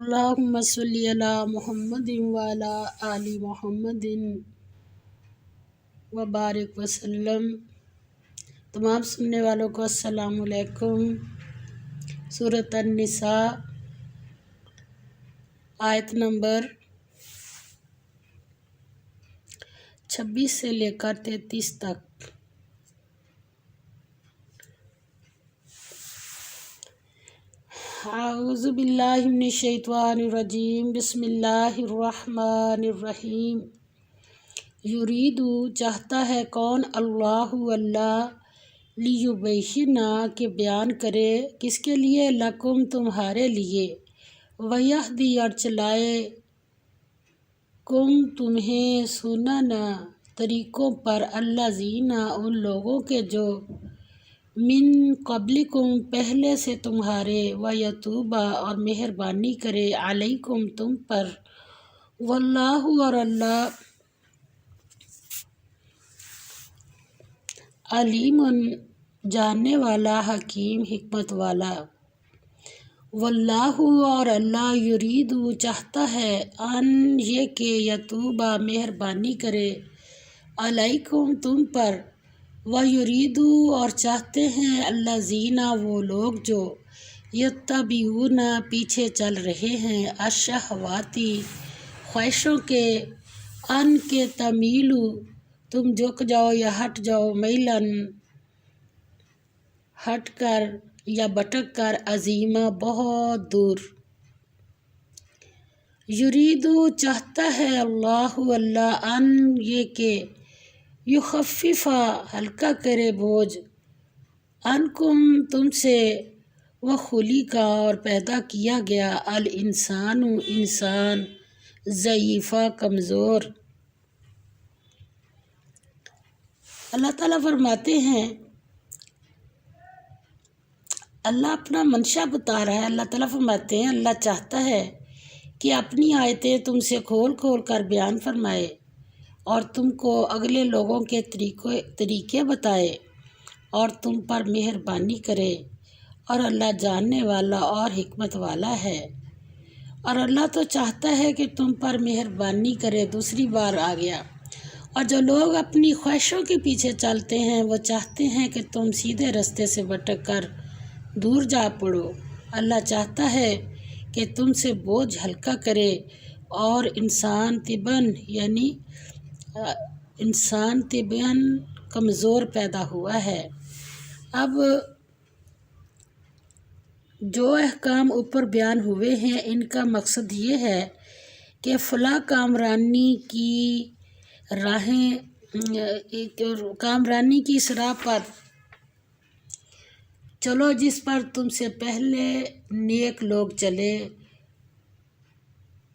اللہم صلی علی محمد وعلی آل محمد وبارک وسلم۔ تمام سننے والوں کو السلام علیکم۔ سورۃ النساء آیت نمبر 26 سے لے کر 33 تک۔ اعوذ باللہ من الشیطان الرجیم، بسم اللہ الرحمن الرحیم۔ یرید چاہتا ہے کون؟ اللہ لیبین کہ بیان کرے، کس کے لیے؟ لکم تمہارے لیے، ویہدی اور چلائے، کم تمہیں، سنن طریقوں پر، الذین ان لوگوں کے جو من قبلکم پہلے سے تمہارے، ویتوب اور مہربانی کرے، علیکم تم پر، واللہ اور اللہ، علیم جاننے والا، حکیم حکمت والا۔ واللہ اور اللہ، یرید چاہتا ہے، ان یہ کہ یتوب مہربانی کرے، علیکم تم پر، ویرید اور چاہتے ہیں، الذین وہ لوگ جو یتبعون پیچھے چل رہے ہیں، الشہواتی خواہشوں کے، ان کے تمیلو تم جھک جاؤ یا ہٹ جاؤ، میلن ہٹ کر یا بھٹک کر، عظیمہ بہت دور۔ یرید چاہتا ہے اللہ ان یہ کہ یخفف ہلکا کرے بوجھ، عنکم تم سے، وخلق اور پیدا کیا گیا، الانسان انسان، ضعیفہ کمزور۔ اللہ تعالیٰ فرماتے ہیں، اللہ اپنا منشا بتا رہا ہے۔ اللہ تعالیٰ فرماتے ہیں، اللہ چاہتا ہے کہ اپنی آیتیں تم سے کھول کھول کر بیان فرمائے اور تم کو اگلے لوگوں کے طریقے بتائے اور تم پر مہربانی کرے، اور اللہ جاننے والا اور حکمت والا ہے۔ اور اللہ تو چاہتا ہے کہ تم پر مہربانی کرے، دوسری بار آ گیا۔ اور جو لوگ اپنی خواہشوں کے پیچھے چلتے ہیں، وہ چاہتے ہیں کہ تم سیدھے رستے سے بھٹک کر دور جا پڑو۔ اللہ چاہتا ہے کہ تم سے بوجھ ہلکا کرے، اور انسان طبعاً کمزور پیدا ہوا ہے۔ اب جو احکام اوپر بیان ہوئے ہیں، ان کا مقصد یہ ہے کہ فلاح کامرانی کی اس راہ پر چلو جس پر تم سے پہلے نیک لوگ چلے،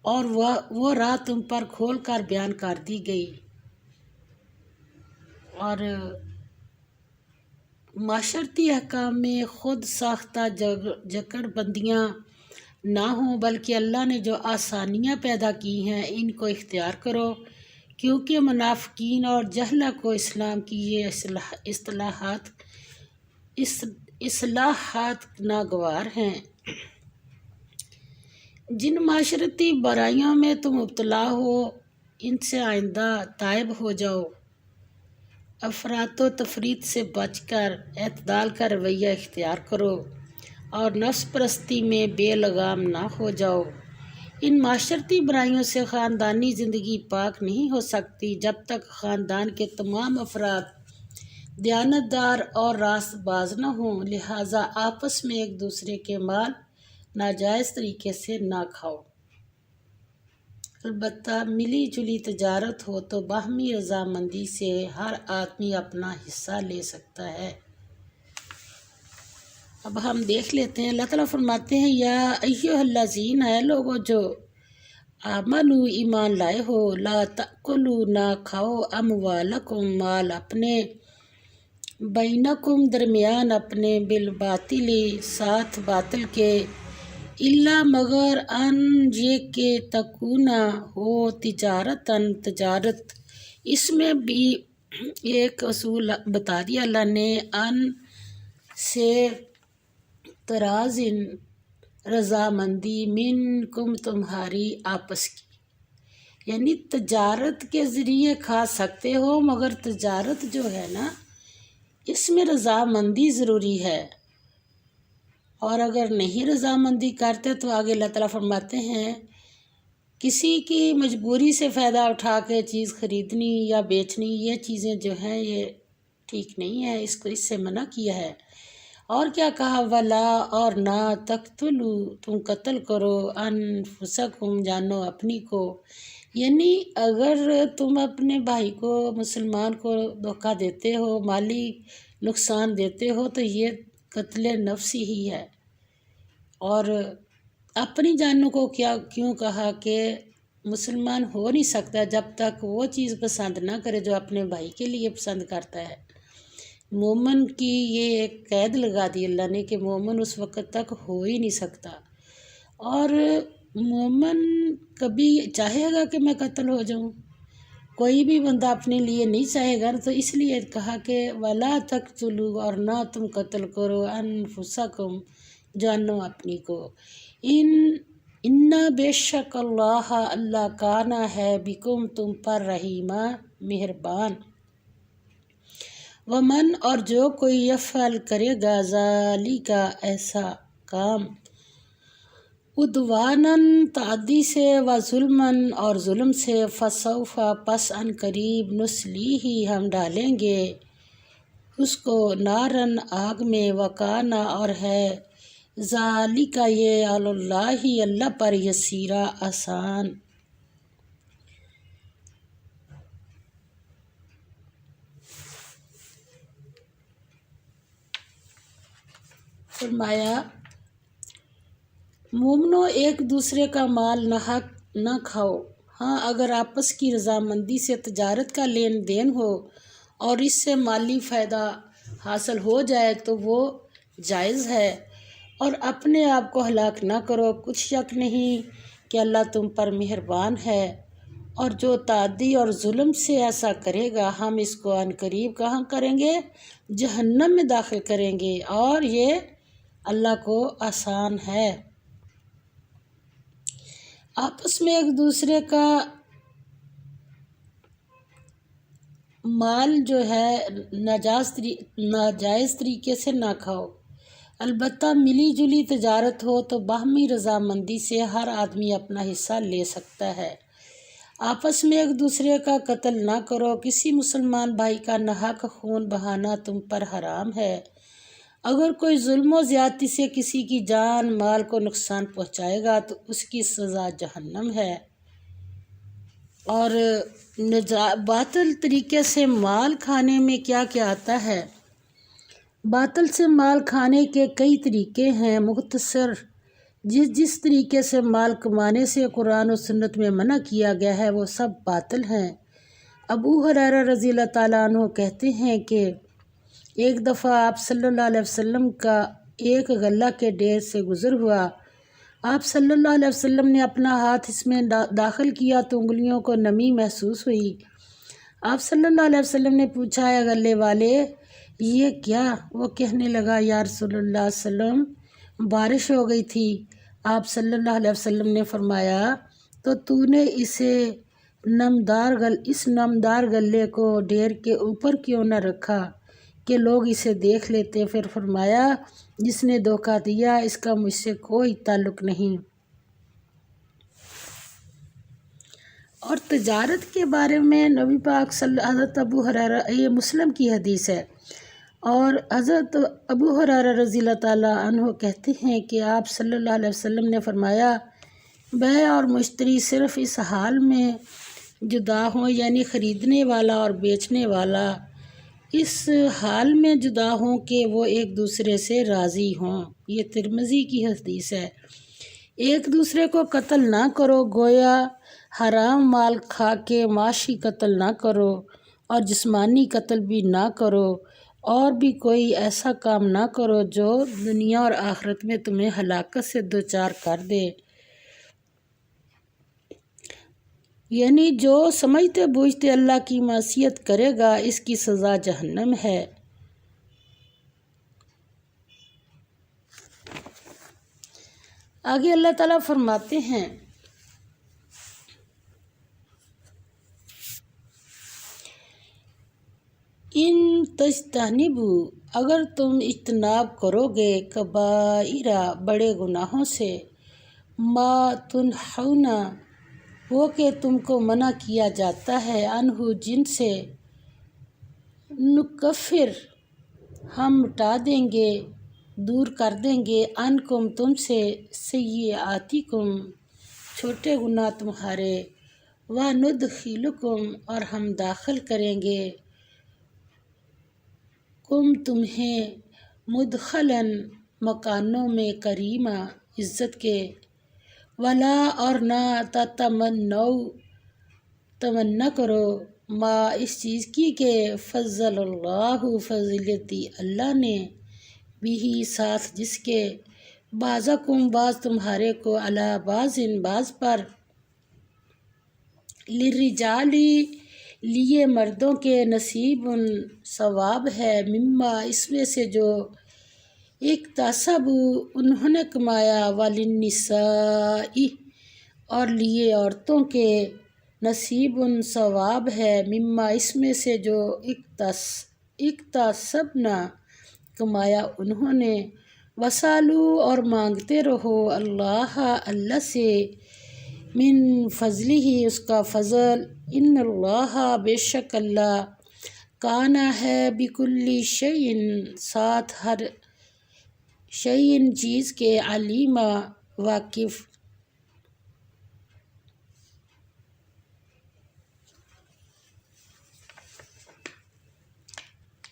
اور وہ راہ تم پر کھول کر بیان کر دی گئی، اور معاشرتی احکام میں خود ساختہ جکڑ بندیاں نہ ہوں، بلکہ اللہ نے جو آسانیاں پیدا کی ہیں ان کو اختیار کرو، کیونکہ منافقین اور جہلہ کو اسلام کی یہ اصلاحات ناگوار ہیں۔ جن معاشرتی برائیوں میں تم مبتلا ہو، ان سے آئندہ تائب ہو جاؤ، افراط و تفریط سے بچ کر اعتدال کا رویہ اختیار کرو، اور نفس پرستی میں بے لگام نہ ہو جاؤ۔ ان معاشرتی برائیوں سے خاندانی زندگی پاک نہیں ہو سکتی جب تک خاندان کے تمام افراد دیانت دار اور راست باز نہ ہوں، لہٰذا آپس میں ایک دوسرے کے مال ناجائز طریقے سے نہ کھاؤ۔ البتہ ملی جلی تجارت ہو تو باہمی رضامندی سے ہر آدمی اپنا حصہ لے سکتا ہے۔ اب ہم دیکھ لیتے ہیں، اللہ تعالیٰ فرماتے ہیں، یا ایھا الذین، اے لوگو جو آمنو ایمان لائے ہو، لا تأکلوا نہ کھاؤ، اموالکم مال اپنے، بینکم درمیان اپنے، بالباطل ساتھ باطل کے، الا مگر ان یہ کہ تکون ہو تجارتاً تجارت۔ اس میں بھی ایک اصول بتا دیا اللہ نے، ان سے ترازن رضامندی منکم تمہاری آپس کی، یعنی تجارت کے ذریعے کھا سکتے ہو، مگر تجارت جو ہے نا اس میں رضامندی ضروری ہے، اور اگر نہیں رضامندی کرتے تو آگے اللہ تعالیٰ فرماتے ہیں کسی کی مجبوری سے فائدہ اٹھا کے چیز خریدنی یا بیچنی، یہ چیزیں جو ہیں یہ ٹھیک نہیں ہے، اس سے منع کیا ہے۔ اور کیا کہا، ولا اور نہ تقتلو تم قتل کرو انفسکم جانو اپنی کو، یعنی اگر تم اپنے بھائی کو مسلمان کو دھوکہ دیتے ہو، مالی نقصان دیتے ہو تو یہ قتل نفسی ہی ہے۔ اور اپنی جانوں کو کیوں کہا کہ مسلمان ہو نہیں سکتا جب تک وہ چیز پسند نہ کرے جو اپنے بھائی کے لیے پسند کرتا ہے۔ مومن کی یہ ایک قید لگا دی اللہ نے کہ مومن اس وقت تک ہو ہی نہیں سکتا، اور مومن کبھی چاہے گا کہ میں قتل ہو جاؤں؟ کوئی بھی بندہ اپنے لیے نہیں چاہے گا، تو اس لیے کہا کہ ولا تقتلوا اور نہ تم قتل کرو انفسکم جانو اپنی کو، بے شک اللہ کانا ہے بکم تم پر رحیمہ مہربان، ومن اور جو کوئی یفعل کرے گا ذالک ایسا کام، عدواناً تعدی سے، و ظلماً اور ظلم سے، فسوف پس ان قریب، نسلیہ ہم ڈالیں گے اس کو، نارن آگ میں، وکانا اور ہے، ذالک یہ، علی اللہ اللہ پر، یسیرا آسان۔ فرمایا مومنو ایک دوسرے کا مال ناحق نہ کھاؤ، ہاں اگر آپس کی رضامندی سے تجارت کا لین دین ہو اور اس سے مالی فائدہ حاصل ہو جائے تو وہ جائز ہے، اور اپنے آپ کو ہلاک نہ کرو، کچھ شک نہیں کہ اللہ تم پر مہربان ہے، اور جو تعدی اور ظلم سے ایسا کرے گا ہم اس کو عنقریب کہاں کریں گے، جہنم میں داخل کریں گے، اور یہ اللہ کو آسان ہے۔ آپس میں ایک دوسرے کا مال جو ہے ناجائز طریقے سے نہ کھاؤ، البتہ ملی جلی تجارت ہو تو باہمی رضامندی سے ہر آدمی اپنا حصہ لے سکتا ہے۔ آپس میں ایک دوسرے کا قتل نہ کرو، کسی مسلمان بھائی کا ناحق خون بہانا تم پر حرام ہے، اگر کوئی ظلم و زیادتی سے کسی کی جان مال کو نقصان پہنچائے گا تو اس کی سزا جہنم ہے۔ اور باطل طریقے سے مال کھانے میں کیا کیا آتا ہے؟ باطل سے مال کھانے کے کئی طریقے ہیں، مختصر جس طریقے سے مال کمانے سے قرآن و سنت میں منع کیا گیا ہے وہ سب باطل ہیں۔ ابو ہریرہ رضی اللہ تعالیٰ عنہ کہتے ہیں کہ ایک دفعہ آپ صلی اللہ علیہ وسلم کا ایک غلہ کے ڈھیر سے گزر ہوا، آپ صلی اللہ علیہ وسلم نے اپنا ہاتھ اس میں داخل کیا تو انگلیوں کو نمی محسوس ہوئی۔ آپ صلی اللہ علیہ وسلم نے پوچھا، اے غلے والے یہ کیا؟ وہ کہنے لگا، یا رسول اللہ صلی اللہ علیہ وسلم بارش ہو گئی تھی۔ آپ صلی اللہ علیہ وسلم نے فرمایا تو نے اس نمدار غلے کو ڈھیر کے اوپر کیوں نہ رکھا کہ لوگ اسے دیکھ لیتے؟ پھر فرمایا جس نے دھوکہ دیا اس کا مجھ سے کوئی تعلق نہیں۔ اور تجارت کے بارے میں نبی پاک حضرت ابو ہریرہ، یہ مسلم کی حدیث ہے، اور حضرت ابو ہریرہ رضی اللہ تعالیٰ عنہ کہتے ہیں کہ آپ صلی اللہ علیہ وسلم نے فرمایا بائع اور مشتری صرف اس حال میں جدا ہوں، یعنی خریدنے والا اور بیچنے والا اس حال میں جدا ہوں کہ وہ ایک دوسرے سے راضی ہوں۔ یہ ترمذی کی حدیث ہے۔ ایک دوسرے کو قتل نہ کرو، گویا حرام مال کھا کے معاشی قتل نہ کرو، اور جسمانی قتل بھی نہ کرو، اور بھی کوئی ایسا کام نہ کرو جو دنیا اور آخرت میں تمہیں ہلاکت سے دوچار کر دے، یعنی جو سمجھتے بوجھتے اللہ کی معصیت کرے گا اس کی سزا جہنم ہے۔ آگے اللہ تعالیٰ فرماتے ہیں ان تجتنبوا، اگر تم اجتناب کرو گے کبائرہ بڑے گناہوں سے، ما تنہون وہ کہ تم کو منع کیا جاتا ہے، عنہ جن سے، نکفر ہم مٹا دیں گے، دور کر دیں گے، عنکم تم سے، سیئاتکم چھوٹے گناہ تمہارے، وندخلکم اور ہم داخل کریں گے، کم تمہیں، مدخلاً مکانوں میں، کریمہ عزت کے، ولا اور نہ تمنا کرو، ما اس چیز کی کہ فضل اللہ فضیلت دی اللہ نے، بھی ساتھ جس کے، بعضکم بعض تمہارے کو، علی بعض بعض پر، للرجال لیے مردوں کے، نصیب ثواب ہے، مما اس میں سے جو، اکتسبوا انہوں نے کمایا، وللنساء اور لیے عورتوں کے، نصیب ثواب ہے، مما اس میں سے جو، اکتسبنا کمایا انہوں نے، وسالو اور مانگتے رہو، اللہ سے، من فضلہ اس کا فضل، ان اللہ بے شک اللہ، کانا ہے، بکل شیء ساتھ ہر شیء چیز کے، علیما واقف۔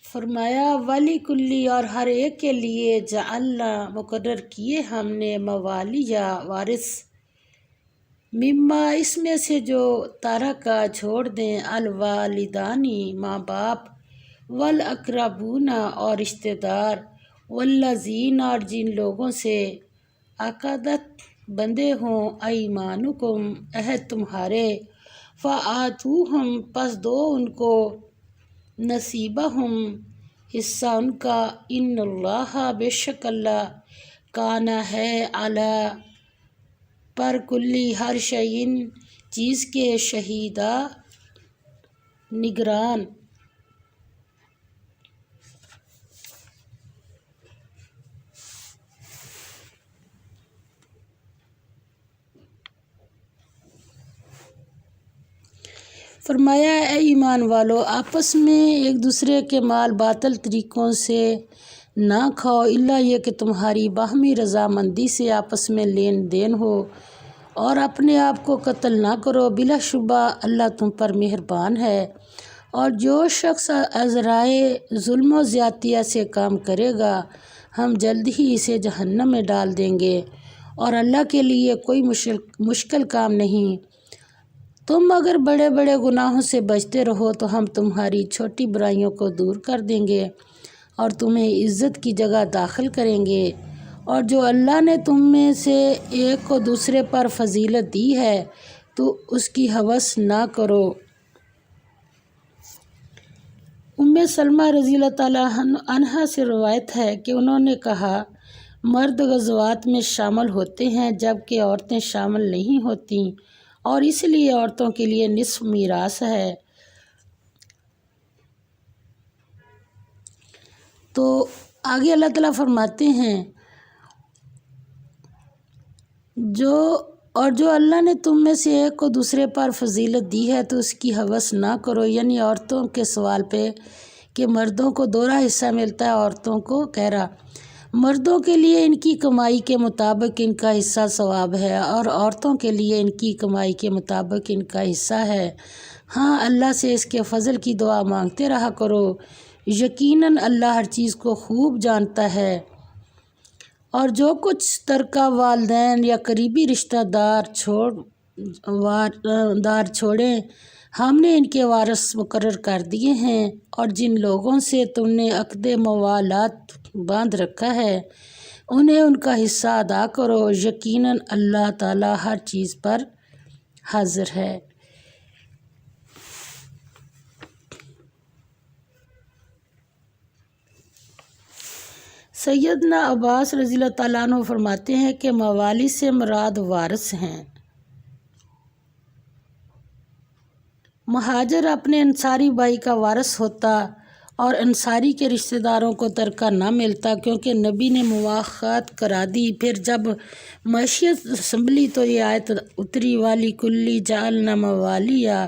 فرمایا وَلِكُلِّ اور ہر ایک کے لیے، جعلنا مقرر کیے ہم نے، موالیہ وارث، مما اس میں سے جو، ترکا چھوڑ دیں، الوالدانی ماں باپ، والاقربون اور رشتہ دار، والذین اور جن لوگوں سے، عقدت بندھے ہوں، ایمانکم عہد تمہارے، فآتوہم پس دو ان کو، نصیبہم حصہ ان کا، ان اللہ بے شک اللہ، کانا ہے، علی پر، کلی ہر شیء چیز کے، شہیدا نگران۔ فرمایا اے ایمان والو، آپس میں ایک دوسرے کے مال باطل طریقوں سے نہ کھاؤ، الا یہ کہ تمہاری باہمی رضامندی سے آپس میں لین دین ہو، اور اپنے آپ کو قتل نہ کرو، بلا شبہ اللہ تم پر مہربان ہے، اور جو شخص ازرائے ظلم و زیادتیہ سے کام کرے گا، ہم جلد ہی اسے جہنم میں ڈال دیں گے، اور اللہ کے لیے کوئی مشکل کام نہیں۔ تم اگر بڑے بڑے گناہوں سے بچتے رہو تو ہم تمہاری چھوٹی برائیوں کو دور کر دیں گے، اور تمہیں عزت کی جگہ داخل کریں گے، اور جو اللہ نے تم میں سے ایک کو دوسرے پر فضیلت دی ہے تو اس کی ہوس نہ کرو۔ سلمہ رضی اللہ تعالیٰ عنہا سے روایت ہے کہ انہوں نے کہا، مرد غزوات میں شامل ہوتے ہیں جبکہ عورتیں شامل نہیں ہوتیں، اور اس لیے عورتوں کے لیے نصف میراث ہے۔ تو آگے اللہ تعالیٰ فرماتے ہیں، جو اللہ نے تم میں سے ایک کو دوسرے پر فضیلت دی ہے تو اس کی ہوس نہ کرو، یعنی عورتوں کے سوال پہ کہ مردوں کو دوہرا حصہ ملتا ہے، عورتوں کو کہہ رہا، مردوں کے لیے ان کی کمائی کے مطابق ان کا حصہ ثواب ہے، اور عورتوں کے لیے ان کی کمائی کے مطابق ان کا حصہ ہے۔ ہاں اللہ سے اس کے فضل کی دعا مانگتے رہا کرو، یقیناً اللہ ہر چیز کو خوب جانتا ہے۔ اور جو کچھ ترکہ والدین یا قریبی رشتہ دار چھوڑیں، ہم نے ان کے وارث مقرر کر دیے ہیں، اور جن لوگوں سے تم نے عقد موالات باندھ رکھا ہے انہیں ان کا حصہ ادا کرو، یقیناً اللہ تعالیٰ ہر چیز پر حاضر ہے۔ سیدنا عباس رضی اللہ تعالیٰ عنہ فرماتے ہیں کہ موالی سے مراد وارث ہیں۔ مہاجر اپنے انصاری بھائی کا وارث ہوتا اور انصاری کے رشتہ داروں کو ترکہ نہ ملتا، کیونکہ نبی نے مواخات کرا دی۔ پھر جب معیشت سنبھلی تو یہ آیت اتری، والی کلی جعلنا موالیا،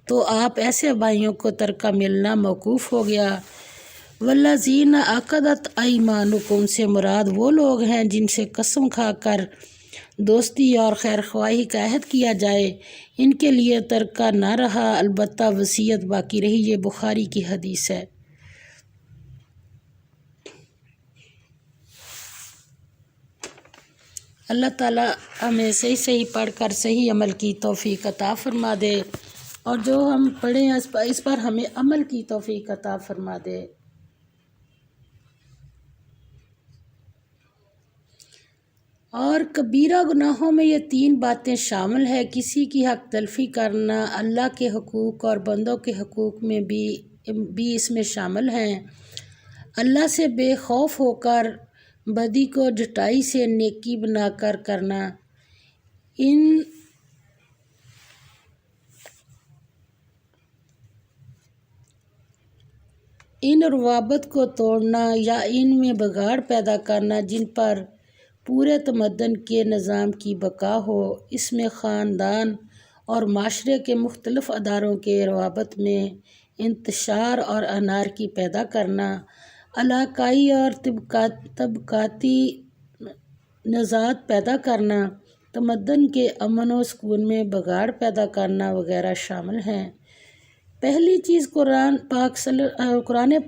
تو آپ ایسے بھائیوں کو ترکہ ملنا موقوف ہو گیا۔ والذین عقدت ایمانکم سے مراد وہ لوگ ہیں جن سے قسم کھا کر دوستی اور خیر خواہی کا عہد کیا جائے، ان کے لیے ترکہ نہ رہا، البتہ وصیت باقی رہی۔ یہ بخاری کی حدیث ہے۔ اللہ تعالیٰ ہمیں صحیح صحیح پڑھ کر صحیح عمل کی توفیق عطا فرما دے، اور جو ہم پڑھیں اس پر ہمیں عمل کی توفیق عطا فرما دے۔ اور کبیرہ گناہوں میں یہ 3 باتیں شامل ہیں، کسی کی حق تلفی کرنا، اللہ کے حقوق اور بندوں کے حقوق میں بھی اس میں شامل ہیں، اللہ سے بے خوف ہو کر بدی کو جھٹائی سے نیکی بنا کر کرنا، ان روابط کو توڑنا یا ان میں بگاڑ پیدا کرنا جن پر پورے تمدن کے نظام کی بقا ہو۔ اس میں خاندان اور معاشرے کے مختلف اداروں کے روابط میں انتشار اور انارکی پیدا کرنا، علاقائی اور طبقاتی نزاعات پیدا کرنا، تمدن کے امن و سکون میں بگاڑ پیدا کرنا وغیرہ شامل ہیں۔ پہلی چیز قرآن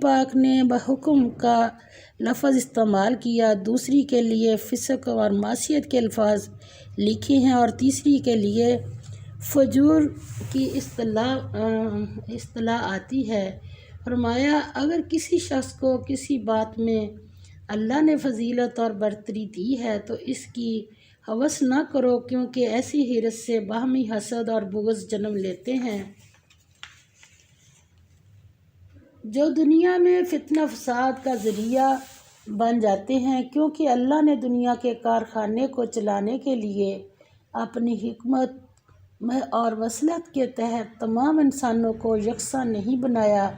پاک نے بحکم کا لفظ استعمال کیا، دوسری کے لیے فسق اور معصیت کے الفاظ لکھے ہیں، اور تیسری کے لیے فجور کی اصطلاح آتی ہے۔ فرمایا اگر کسی شخص کو کسی بات میں اللہ نے فضیلت اور برتری دی ہے تو اس کی ہوس نہ کرو، کیونکہ ایسی حرص سے باہمی حسد اور بغض جنم لیتے ہیں جو دنیا میں فتنہ فساد کا ذریعہ بن جاتے ہیں، کیونکہ اللہ نے دنیا کے کارخانے کو چلانے کے لیے اپنی حکمت اور مصلحت کے تحت تمام انسانوں کو یکساں نہیں بنایا،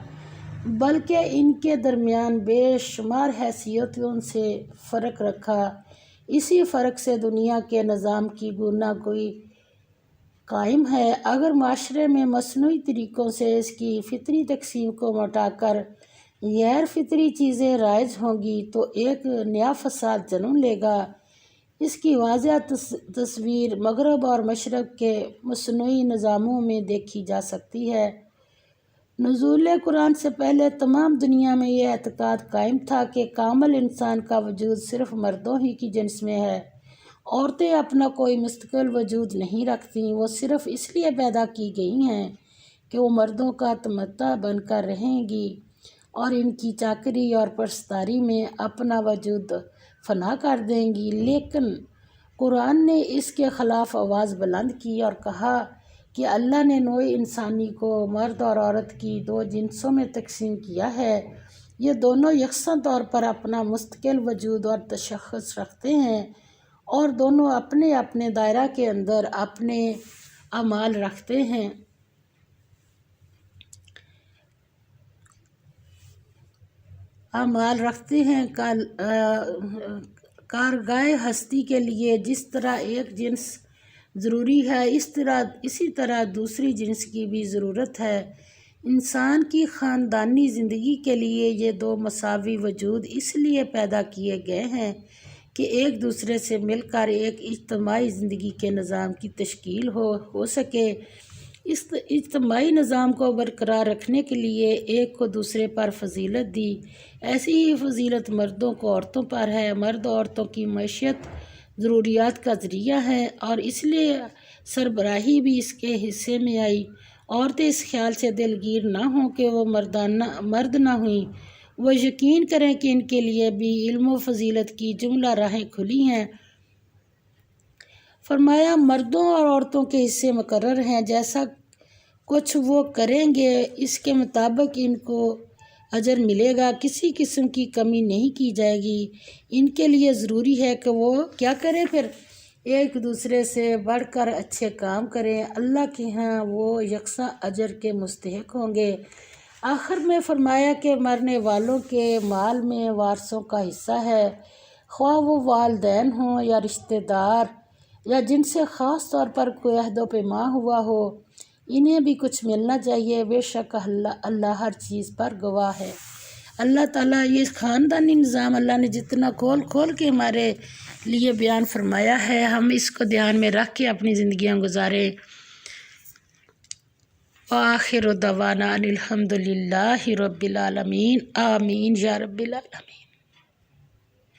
بلکہ ان کے درمیان بے شمار حیثیتوں سے فرق رکھا۔ اسی فرق سے دنیا کے نظام کی گونا گوئی قائم ہے۔ اگر معاشرے میں مصنوعی طریقوں سے اس کی فطری تقسیم کو مٹا کر غیر فطری چیزیں رائج ہوں گی تو ایک نیا فساد جنم لے گا۔ اس کی واضح تصویر مغرب اور مشرق کے مصنوعی نظاموں میں دیکھی جا سکتی ہے۔ نزول قرآن سے پہلے تمام دنیا میں یہ اعتقاد قائم تھا کہ کامل انسان کا وجود صرف مردوں ہی کی جنس میں ہے۔ عورتیں اپنا کوئی مستقل وجود نہیں رکھتیں، وہ صرف اس لیے پیدا کی گئی ہیں کہ وہ مردوں کا تمتع بن کر رہیں گی اور ان کی چاکری اور پرستاری میں اپنا وجود فنا کر دیں گی۔ لیکن قرآن نے اس کے خلاف آواز بلند کی اور کہا کہ اللہ نے نوع انسانی کو مرد اور عورت کی 2 جنسوں میں تقسیم کیا ہے۔ یہ دونوں یکساں طور پر اپنا مستقل وجود اور تشخص رکھتے ہیں، اور دونوں اپنے اپنے دائرہ کے اندر اپنے اعمال رکھتے ہیں۔ کارگاہ ہستی کے لیے جس طرح ایک جنس ضروری ہے، اسی طرح دوسری جنس کی بھی ضرورت ہے۔ انسان کی خاندانی زندگی کے لیے یہ 2 مساوی وجود اس لیے پیدا کیے گئے ہیں کہ ایک دوسرے سے مل کر ایک اجتماعی زندگی کے نظام کی تشکیل ہو سکے۔ اس اجتماعی نظام کو برقرار رکھنے کے لیے ایک کو دوسرے پر فضیلت دی۔ ایسی ہی فضیلت مردوں کو عورتوں پر ہے۔ مرد عورتوں کی معیشت ضروریات کا ذریعہ ہے اور اس لیے سربراہی بھی اس کے حصے میں آئی۔ عورتیں اس خیال سے دلگیر نہ ہوں کہ وہ مرد نہ ہوئیں، وہ یقین کریں کہ ان کے لیے بھی علم و فضیلت کی جملہ راہیں کھلی ہیں۔ فرمایا مردوں اور عورتوں کے حصے مقرر ہیں، جیسا کچھ وہ کریں گے اس کے مطابق ان کو اجر ملے گا، کسی قسم کی کمی نہیں کی جائے گی۔ ان کے لیے ضروری ہے کہ وہ کیا کریں پھر؟ ایک دوسرے سے بڑھ کر اچھے کام کریں، اللہ کے ہاں وہ یکساں اجر کے مستحق ہوں گے۔ آخر میں فرمایا کہ مرنے والوں کے مال میں وارثوں کا حصہ ہے، خواہ وہ والدین ہوں یا رشتہ دار یا جن سے خاص طور پر کوئی عہد و پیمان ہوا ہو، انہیں بھی کچھ ملنا چاہیے۔ بے شک اللہ ہر چیز پر گواہ ہے۔ اللہ تعالیٰ یہ خاندانی نظام اللہ نے جتنا کھول کھول کے ہمارے لیے بیان فرمایا ہے، ہم اس کو دھیان میں رکھ کے اپنی زندگیاں گزاریں۔ وآخر دعوانا ان الحمد للہ رب العالمین، آمین یا رب العالمین۔